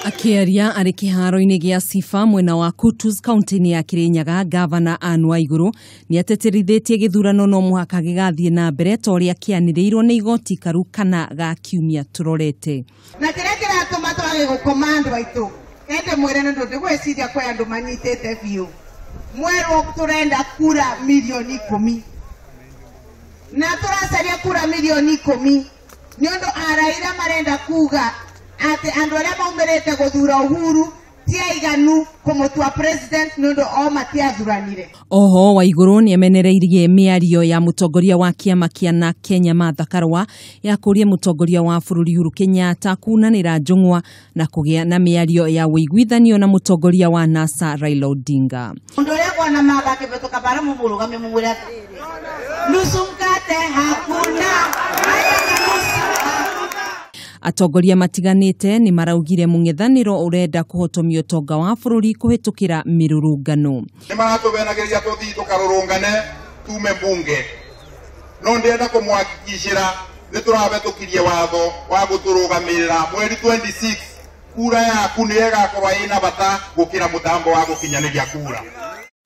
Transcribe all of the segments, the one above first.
Akiaria arĩ kĩharo-inĩ gĩa Sifa mwena wa Kutus kaunti-inĩ ya Kirinyaga, Gavana Anne Waiguru nĩateterithĩtie gĩthurano no mũhaka gĩgathiĩ na mbere ta ũrĩa kĩanĩrĩirwo nĩ igoti karu kana ga kiumia tũrorete. Na kĩrĩa kĩratũma twage gũkoma andũ aitũ ende mwĩre nĩ ndigwĩciria kwĩ andũ manyitĩte biũ. Mwerwo tũrenda kura milioni 10 na tũracaria kura milioni 10 nĩ ũndũ Raila marenda kuga ati andu aria maumirite guthura Uhuru tiaiganu kumutua president nundu o matiathuranire. Oho Waiguru nĩamenereirie mĩario ya mutongoria wa kiama kia na Kenya Martha Karua ya kũria mutongoria wa bũrũri Uhuru Kenyatta kunanĩra njung'wa na kũgĩa na mĩario ya wĩiguithanio na mutongoria wa NASA Raila Odinga. Mundu uria kwana Martha akĩbĩtũka bara mũmũrũgamie mũmwĩre nusu mkate hakuna. Atongoria matiganĩte nĩ maraugire mũng'ethanĩro ũrenda kũhotomia ũtonga wa bũrũri kũhĩtũkĩra mĩrũrũngano. Nĩ maratũbenagĩrĩria tũthiĩ tũkarũrũngane tume mbunge. No ndĩrenda kũmwahakikishĩra nĩ tũrabetũkirie watho wa gũtũrũgamĩrĩra mweri 26 kura yaku nĩ ĩgakorwo ĩna bata gũkĩra mũtambo wa gũkinyanĩria kura.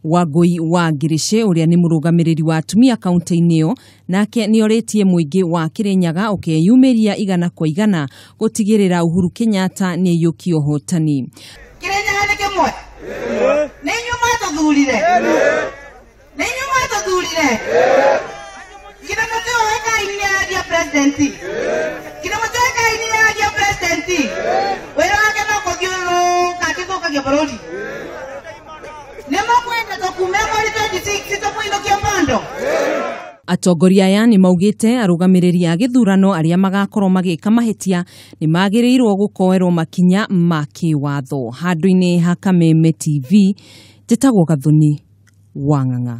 Wangui wa Ngirishe ũrĩa nĩ mũrũgamĩrĩri wa atumia kaunti-inĩ ĩyo nake nĩorĩtie mũingĩ wa Kirinyaga ũkeyumĩria igana kwa igana gũtigĩrĩra Uhuru Kenyatta nĩ aiyũkia ũhotani. Kirinyaga nĩ kĩmwe nĩ nyuma tũthurire kina mũteo weka ini ya president wĩra wake no kũthiũrũrũka akĩthũkagia bũrũri. Atongoria aya nĩ maugĩte arũgamĩrĩri a gĩthurano arĩa magakorwo magĩka mahĩtia nĩ magĩrĩirwo gũkoerwo makinya ma kĩwatho. Handũ-inĩ ha Kameme TV, njĩtagwo Gathoni Wang'ang'a.